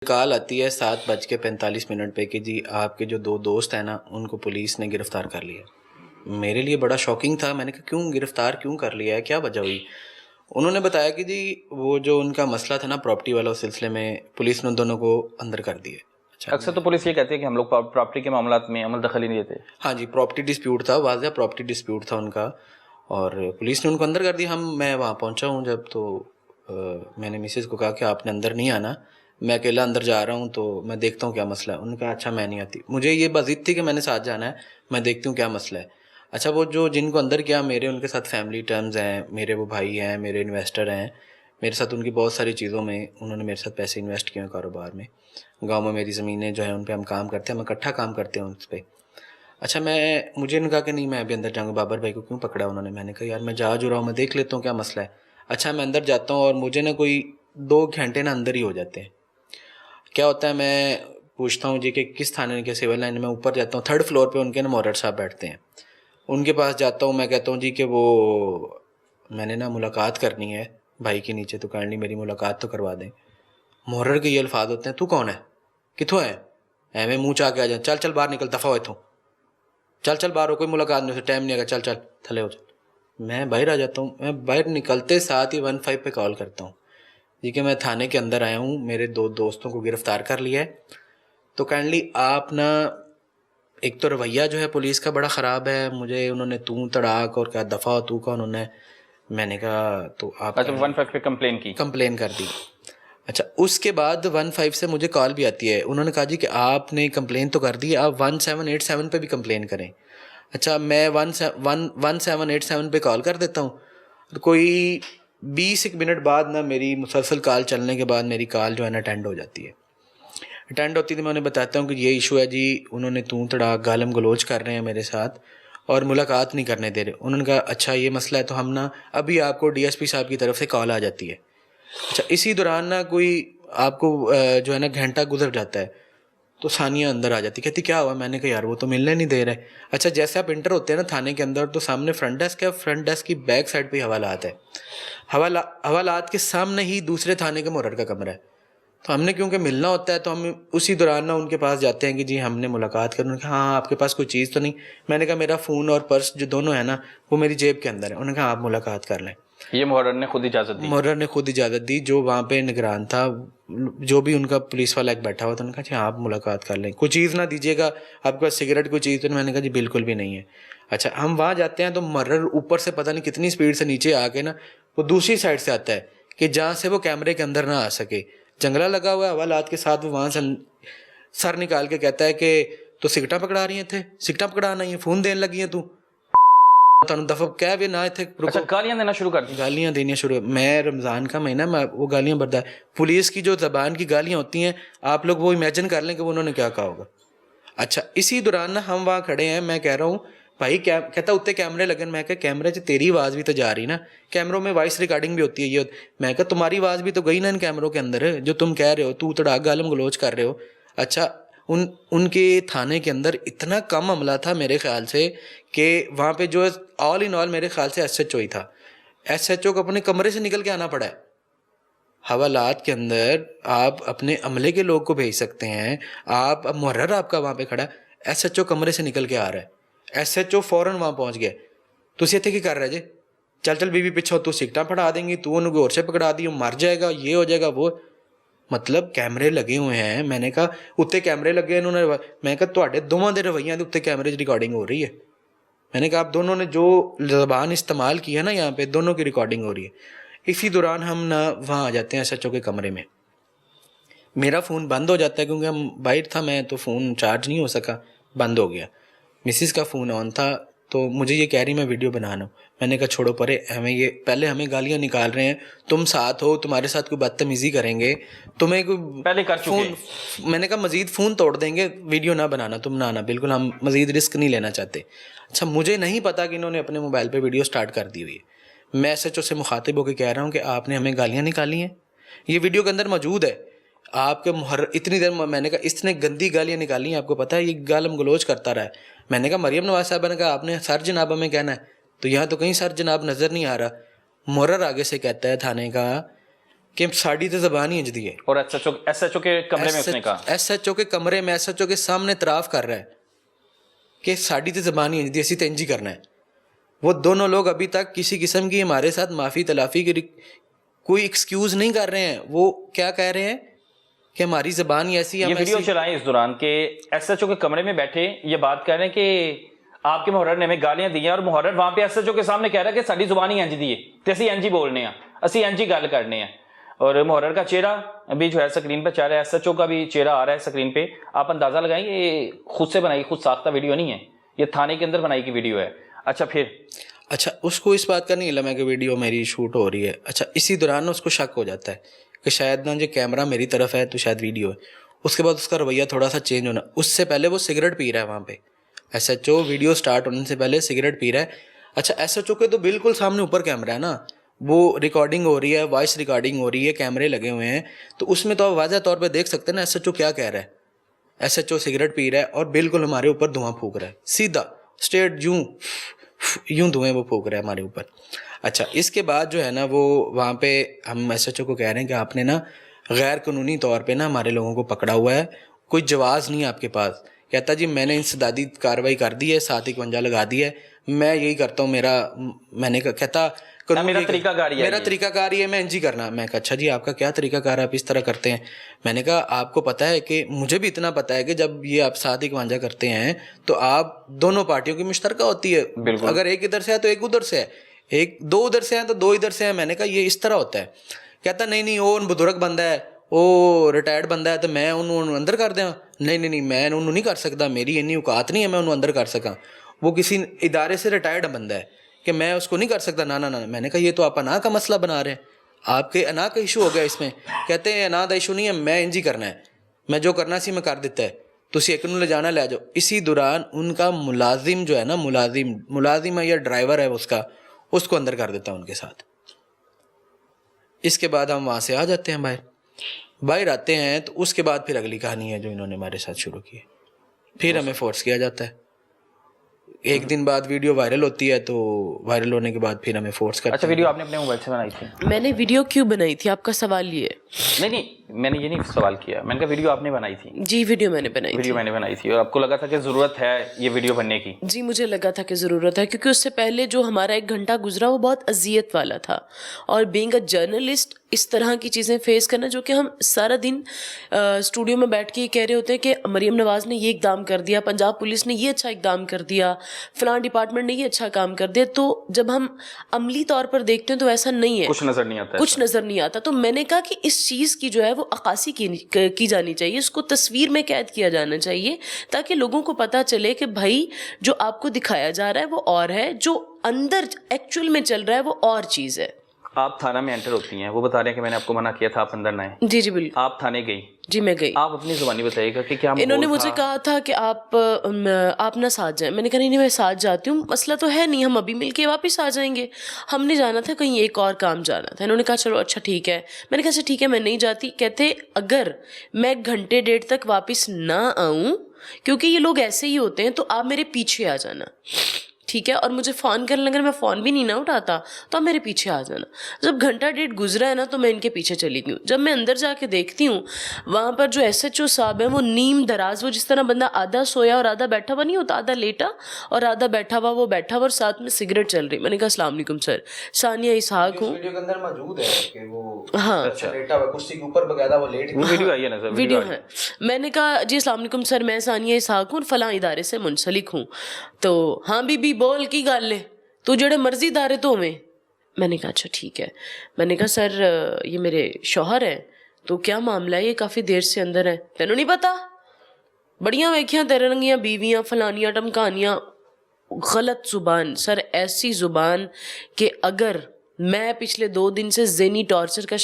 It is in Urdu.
کال آتی ہے 7:45 پہ کہ جی آپ کے جو 2 دوست ہیں نا ان کو پولیس نے گرفتار کر لیا. میرے لیے بڑا شاکنگ تھا. میں نے کہا کیوں گرفتار کیوں کر لیا ہے, کیا وجہ ہوئی؟ انہوں نے بتایا کہ جی وہ جو ان کا مسئلہ تھا نا پراپرٹی والا, اس سلسلے میں پولیس نے ان دونوں کو اندر کر دیے. اکثر تو پولیس یہ کہتی ہے کہ ہم لوگ پراپرٹی کے معاملات میں عمل دخل ہی نہیں دیتے. ہاں جی, پراپرٹی ڈسپیوٹ تھا, واضح پراپرٹی ڈسپیوٹ تھا ان کا, اور پولیس نے ان کو اندر کر دیا. میں وہاں پہنچا ہوں جب, تو میں نے مسز کو کہا کہ آپ نے اندر نہیں آنا, میں اکیلا اندر جا رہا ہوں تو میں دیکھتا ہوں کیا مسئلہ ہے. انہوں نے کہا اچھا میں نہیں آتی. مجھے یہ بضید تھی کہ میں نے ساتھ جانا ہے, میں دیکھتی ہوں کیا مسئلہ ہے. اچھا وہ جو جن کو اندر کیا, میرے ان کے ساتھ فیملی ٹرمز ہیں, میرے وہ بھائی ہیں, میرے انویسٹر ہیں, میرے ساتھ ان کی بہت ساری چیزوں میں انہوں نے میرے ساتھ پیسے انویسٹ کیے ہیں کاروبار میں. گاؤں میں میری زمینیں جو ہیں ان پہ ہم کام کرتے ہیں, ہم اکٹھا کام کرتے ہیں ان پہ. اچھا مجھے نے کہا کہ نہیں میں ابھی اندر جاؤں گا. بابر بھائی کو کیوں پکڑا انہوں نے؟ میں نے کہا یار میں جا جو رہا ہوں, میں دیکھ لیتا ہوں کیا مسئلہ ہے. اچھا میں اندر جاتا ہوں اور مجھے نا کوئی 2 گھنٹے نا اندر ہی ہو جاتے ہیں. کیا ہوتا ہے, میں پوچھتا ہوں جی کہ کس تھانے کے سول لائن میں اوپر جاتا ہوں, 3rd فلور پہ ان کے نا مورر صاحب بیٹھتے ہیں, ان کے پاس جاتا ہوں. میں کہتا ہوں جی کہ وہ میں نے نا ملاقات کرنی ہے بھائی کے نیچے, تو کائنڈلی میری ملاقات تو کروا دیں. مورر کے یہ الفاظ ہوتے ہیں, تو کون ہے, کتوں ہے, ایویں منہ چاہ کے آ جائیں, چل چل باہر نکل, دفعہ ہو اتوں, چل چل باہر ہو, کوئی ملاقات نہیں, ٹائم نہیں آگا, چل چل تھلے ہو چل. میں باہر آ جاتا ہوں. میں باہر نکلتے ساتھ ہی 15 پہ کال کرتا ہوں جی کہ میں تھانے کے اندر آیا ہوں, میرے 2 دوستوں کو گرفتار کر لیا ہے. تو کائنڈلی آپ نا, ایک تو رویہ جو ہے پولیس کا بڑا خراب ہے. مجھے انہوں نے تو تڑاک اور کیا دفعہ تو کا انہوں نے, میں نے کہا تو آپ 15 پہ کمپلین کر دی. اچھا اس کے بعد 15 سے مجھے کال بھی آتی ہے, انہوں نے کہا جی کہ آپ نے کمپلین تو کر دی, آپ 1787 پہ بھی کمپلین کریں. اچھا میں 1787 پہ کال کر دیتا ہوں. کوئی 20 منٹ بعد نا میری مسلسل کال چلنے کے بعد میری کال جو ہے نا اٹینڈ ہو جاتی ہے. اٹینڈ ہوتی تو میں انہیں بتاتا ہوں کہ یہ ایشو ہے جی, انہوں نے تو تڑا گالم گلوچ کر رہے ہیں میرے ساتھ اور ملاقات نہیں کرنے دے رہے. انہوں نے کہا اچھا یہ مسئلہ ہے, تو ہم نا ابھی آپ کو DSP صاحب کی طرف سے کال آ جاتی ہے. اچھا اسی دوران نا کوئی آپ کو جو ہے نا گھنٹہ گزر جاتا ہے, تو ثانیہ اندر آ جاتی, کہتی کیا ہوا؟ میں نے کہا یار وہ تو ملنے نہیں دے رہے. اچھا جیسے آپ انٹر ہوتے ہیں نا تھانے کے اندر, تو سامنے فرنٹ ڈیسک ہے, فرنٹ ڈیسک کی بیک سائڈ پہ حوالات ہے, حوالات کے سامنے ہی دوسرے تھانے کے مورر کا کمرہ ہے. تو ہم نے کیونکہ ملنا ہوتا ہے تو ہم اسی دوران نا ان کے پاس جاتے ہیں کہ جی ہم نے ملاقات کرنا. ہاں آپ کے پاس کوئی چیز تو نہیں؟ میں نے کہا میرا فون اور پرس جو دونوں ہے نا وہ میری جیب کے اندر ہے. انہوں نے کہا آپ ملاقات کر لیں. یہ محرر نے خود اجازت دی؟ محرر نے خود اجازت دی. جو وہاں پہ نگران تھا, جو بھی ان کا پولیس والا ایک بیٹھا ہوا تھا, انہوں نے کہا جی آپ ملاقات کر لیں, کوئی چیز نہ دیجیے گا, آپ کے پاس سگریٹ کوئی چیز؟ تو میں نے کہا جی بالکل بھی نہیں ہے. اچھا ہم وہاں جاتے ہیں تو محرر اوپر سے پتہ نہیں کتنی سپیڈ سے نیچے آ کے نا وہ دوسری سائڈ سے آتا ہے کہ جہاں سے وہ کیمرے کے اندر نہ آ سکے. جنگلہ لگا ہوا ہے حوالات کے ساتھ, وہ وہاں سے سر نکال کے کہتا ہے کہ تو سگٹاں پکڑا رہی ہیں تھے, سگٹاں پکڑانا ہی ہیں, فون دین لگی ہیں تو دفعہ کہہ بھی نہ تھے. اچھا گالیاں دینا شروع کر دی؟ گالیاں دینی شروع. میں رمضان کا مہینہ میں وہ گالیاں برداشت, پولیس کی جو زبان کی گالیاں ہوتی ہیں آپ لوگ وہ امیجن کر لیں کہ وہ انہوں نے کیا کہا ہوگا. اچھا اسی دوران نا ہم وہاں کھڑے ہیں, میں کہہ رہا ہوں بھائی کہتا اتنے کیمرے لگن. میں کہا کیمرے سے تیری آواز بھی تو جا رہی نا, کیمروں میں وائس ریکارڈنگ بھی ہوتی ہے. یہ میں کہا تمہاری آواز بھی تو گئی نا ان کیمروں کے اندر, جو تم کہہ رہے ہو تو تڑا گالم گلوچ کر رہے ہو. اچھا ان کے تھانے کے اندر اتنا کم عملہ تھا میرے خیال سے کہ وہاں پہ جو آل ان آل میرے خیال سے SHO ہی تھا. SHO کو اپنے کمرے سے نکل کے آنا پڑا ہے. حوالات کے اندر آپ اپنے عملے کے لوگ کو بھیج سکتے ہیں, آپ اب محرر آپ کا وہاں پہ کھڑا ہے, SHO کمرے سے نکل کے آ رہا ہے, SHO فوراً وہاں پہنچ گیا. تو اسی اتنے کی کر رہا ہے جی, چل چل بی پیچھے, تو سگٹاں پڑھا دیں گی, تو انہوں کو اور سے پکڑا دی, مر جائے گا, یہ ہو جائے گا وہ. مطلب کیمرے لگے ہوئے ہیں. میں نے کہا اتنے کیمرے لگے انہوں نے, میں کہا تواڈے دوواں دے رویاں دے اتنے کیمرے ریکارڈنگ ہو رہی ہے. میں نے کہا آپ دونوں نے جو زبان استعمال کی ہے نا یہاں پہ, دونوں کی ریکارڈنگ ہو رہی ہے. اسی دوران ہم نا وہاں آ جاتے ہیں SHO کے کمرے میں. میرا فون بند ہو جاتا ہے کیونکہ ہم باہر تھا میں, تو فون چارج نہیں ہو سکا, بند ہو گیا. مسز کا فون آن تھا, تو مجھے یہ کہہ رہی میں ویڈیو بنانا ہوں. میں نے کہا چھوڑو پرے, ہمیں یہ پہلے ہمیں گالیاں نکال رہے ہیں, تم ساتھ ہو, تمہارے ساتھ کوئی بدتمیزی کریں گے, تمہیں کوئی پہلے کر فون. میں نے کہا مزید فون توڑ دیں گے, ویڈیو نہ بنانا, تم نہ آنا, بالکل ہم مزید رسک نہیں لینا چاہتے. اچھا مجھے نہیں پتا کہ انہوں نے اپنے موبائل پہ ویڈیو سٹارٹ کر دی ہوئی ہے. میں SHO سے مخاطب ہو کے کہہ رہا ہوں کہ آپ نے ہمیں گالیاں نکالی ہیں, یہ ویڈیو کے اندر موجود ہے. آپ کے محرر اتنی دیر, میں نے کہا اس نے گندی گالیاں نکالی ہیں, آپ کو پتہ ہے یہ گالم گلوچ کرتا رہا ہے. میں نے کہا مریم نواز صاحبہ نے کہا آپ نے سر جناب ہمیں کہنا ہے, تو یہاں تو کہیں سر جناب نظر نہیں آ رہا. محرر آگے سے کہتا ہے تھانے کا کہ ساڑی تے زبان ہی انجدی ہے. اور ایس ایچ او کے کمرے میں اس نے کہا, ایس ایچ او کے کمرے میں ایس ایچ او کے سامنے اعتراف کر رہا ہے کہ ساڑی تے زبان ہی انجدی, اسی تے انجی کرنا ہے. وہ دونوں لوگ ابھی تک کسی قسم کی ہمارے ساتھ معافی تلافی کی کوئی ایکسکیوز نہیں کر رہے ہیں. وہ کیا کہہ رہے ہیں کہ ہماری زبان ہی ایسی ہے. یہ ویڈیو چلائیں اس دوران کہ ایس ایچ او کے کمرے میں بیٹھے یہ بات کہہ رہے ہیں کہ آپ کے محرر نے ہمیں گالیاں دی ہیں, اور محرر وہاں پہ ایس ایچ او کے سامنے کہہ رہا ہے کہ ساری زبان ہی انج دی ہے تے اسی انج ہی بولنے ہیں, اسی انج ہی گل کرنے ہیں. اور محرر کا چہرہ ابھی جو ہے سکرین پہ چل رہا ہے, ایس ایچ او کا بھی چہرہ آ رہا ہے سکرین پہ. آپ اندازہ لگائیں یہ خود سے بنائی, خود ساختہ ویڈیو نہیں ہے, یہ تھانے کے اندر بنائی کی ویڈیو ہے. اچھا پھر اچھا اس کو اس بات کا نہیں علم ہے کہ ویڈیو میری شوٹ ہو رہی ہے. اچھا اسی دوران اس کو شک ہو جاتا ہے کہ شاید نا جو کیمرہ میری طرف ہے تو شاید ویڈیو ہے. اس کے بعد اس کا رویہ تھوڑا سا چینج ہونا. اس سے پہلے وہ سگریٹ پی رہا ہے وہاں پہ, S H O video start ہونے سے پہلے سگریٹ پی رہا ہے. اچھا ایس ایچ او کے تو بالکل سامنے اوپر کیمرہ ہے نا, وہ ریکارڈنگ ہو رہی ہے, وائس ریکارڈنگ ہو رہی ہے, کیمرے لگے ہوئے ہیں, تو اس میں تو آپ واضح طور پہ دیکھ سکتے ہیں نا ایس ایچ او کیا کہہ رہا ہے. ایس ایچ او سگریٹ پی رہا ہے اور بالکل ہمارے اوپر دھواں پھونک رہا ہے, سیدھا اسٹریٹ یوں دھوئیں وہ پھونک رہا ہے ہمارے اوپر. اچھا اس کے بعد جو ہے نا وہ وہاں پہ ہم ایس ایچ او کو کہہ رہے ہیں کہ آپ نے نا غیر قانونی طور پہ نا ہمارے لوگوں کو پکڑا ہوا ہے, کوئی جواز نہیں ہے آپ کے پاس. کہتا جی میں نے انسدادی کارروائی کر دی ہے, 751 لگا دی ہے, میں یہی کرتا ہوں, میں نے کہتا میرا طریقہ کار میرا طریقہ کار یہ ہے, میں انجی کرنا. میں کہا اچھا جی آپ کا کیا طریقہ کار ہے, آپ اس طرح کرتے ہیں. میں نے کہا آپ کو پتہ ہے کہ مجھے بھی اتنا پتہ ہے کہ جب یہ آپ 751 کرتے ہیں تو آپ دونوں پارٹیوں کی مشترکہ ہوتی ہے. اگر ایک ادھر سے ہے تو ایک ادھر سے ہے, دو ادھر سے ہیں تو دو ادھر سے ہیں. میں نے کہا یہ اس طرح ہوتا ہے. کہتا نہیں وہ بزرگ بندہ ہے, وہ ریٹائرڈ بندہ ہے, تو میں انہوں اندر کر دیا. نہیں میں انہوں نہیں کر سکتا, میری اتنی اوقات نہیں ہے میں انہوں اندر کر سکا. وہ کسی ادارے سے ریٹائرڈ بندہ ہے کہ میں اس کو نہیں کر سکتا. نا. میں نے کہا یہ تو آپ انا کا مسئلہ بنا رہے ہیں, آپ کے انا کا ایشو ہو گیا اس میں. کہتے ہیں انا کا ایشو نہیں ہے, میں انجی کرنا ہے, میں جو کرنا سی میں کر دیتا ہے, تو اسی ایک لے جانا لے جاؤ. اسی دوران ان کا ملازم جو ہے نا, ملازم ہے یا ڈرائیور ہے اس کو اندر کر دیتا ہے ان کے ساتھ. اس کے بعد ہم وہاں سے آ جاتے ہیں, باہر آتے ہیں, تو اس کے بعد پھر اگلی کہانی ہے جو انہوں نے ہمارے ساتھ شروع کی ہے. پھر ہمیں فورس کیا جاتا ہے. ایک دن بعد ویڈیو وائرل ہوتی ہے, تو وائرل ہونے کے بعد پھر ہمیں فورس کرتے ہیں. اچھا ویڈیو آپ نے اپنے موبائل سے بنائی تھی؟ میں نے ویڈیو کیوں بنائی تھی, آپ کا سوال یہ ہے؟ نہیں میں نے یہ نہیں سوال کیا, میں نے کہا ویڈیو آپ نے بنائی تھی. جی ویڈیو میں نے بنائی تھی. اور آپ کو لگا تھا کہ ضرورت ہے یہ ویڈیو بننے کی؟ جی مجھے لگا تھا کہ ضرورت ہے, کیونکہ اس سے پہلے جو ہمارا 1 گھنٹہ گزرا وہ بہت اذیت والا تھا. اور بینگ اے جرنلسٹ اس طرح کی چیزیں فیس کرنا, جو کہ ہم سارا دن اسٹوڈیو میں بیٹھ کے یہ کہہ رہے ہوتے ہیں کہ مریم نواز نے یہ اقدام کر دیا, پنجاب پولیس نے یہ اچھا اقدام کر دیا, فلاں ڈپارٹمنٹ نے یہ اچھا کام کر دیا, تو جب ہم عملی طور پر دیکھتے ہیں تو ایسا نہیں ہے, کچھ نظر نہیں آتا. تو میں نے کہا کہ اس چیز کی جو ہے وہ عکاسی کی جانی چاہیے, اس کو تصویر میں قید کیا جانا چاہیے, تاکہ لوگوں کو پتہ چلے کہ بھائی جو آپ کو دکھایا جا رہا ہے وہ اور ہے, جو اندر ایکچوئل میں چل رہا ہے وہ اور چیز ہے. آپ تھانہ میں انٹر ہوتی ہیں, وہ بتا رہے ہیں کہ میں نے آپ کو منع کیا تھا آپ اندر نہ آئیں. جی بالکل. آپ تھانے گئی؟ جی میں گئی. آپ اپنی زبانی بتائیے گا کہ کیا انہوں نے مجھے کہا تھا کہ آپ نہ ساتھ جائیں. میں نے کہا نہیں میں ساتھ جاتی ہوں, مسئلہ تو ہے نہیں, ہم ابھی مل کے واپس آ جائیں گے. ہم نے جانا تھا کہیں ایک اور کام جانا تھا. انہوں نے کہا چلو اچھا ٹھیک ہے. میں نے کہا اچھا ٹھیک ہے میں نہیں جاتی. کہتے اگر میں 1 گھنٹے 1.5 تک واپس نہ آؤں, کیونکہ یہ لوگ ایسے ہی ہوتے ہیں, تو آپ میرے پیچھے آ جانا, ٹھیک ہے, اور مجھے فون کرنے لگا, میں فون بھی نہیں نہ اٹھاتا تو آپ میرے پیچھے آ جانا. جب 1 گھنٹہ 1.5 گزرا ہے نا, تو میں ان کے پیچھے چلی گئی ہوں. جب میں اندر جا کے دیکھتی ہوں وہاں پر جو ایس ایچ او صاحب ہیں وہ نیم دراز, وہ جس طرح بندہ آدھا سویا اور آدھا بیٹھا ہوا نہیں ہوتا, آدھا لیٹا اور آدھا بیٹھا ہوا, وہ بیٹھا ہوا اور ساتھ میں سگریٹ چل رہی. میں نے کہا السلام علیکم سر, ثانیہ اسحاق ہوں. ویڈیو کے اندر موجود ہے کہ وہ ہاں لیٹا ہوا کرسی کے اوپر بغیرہ وہ لیٹ وہ ویڈیو آئی ہے نا سر, ویڈیو ہے. میں نے کہا جی السلام علیکم سر, میں ثانیہ اسحاق ہوں, فلاں ادارے سے منسلک ہوں. تو ہاں بی بی بول کی گل ہے, تو جڑے مرضی ادارے تو میں. میں نے کہا اچھا ٹھیک ہے. میں نے کہا سر یہ میرے شوہر ہیں, تو کیا معاملہ ہے, یہ کافی دیر سے اندر ہے. تینوں نہیں پتا, بڑیاں ویکھیاں تیرنگیاں بیویاں فلانیاں ٹمکانیاں. غلط زبان سر, ایسی زبان کہ اگر میں پچھلے 2 دن سے ذہنی ٹارچر کا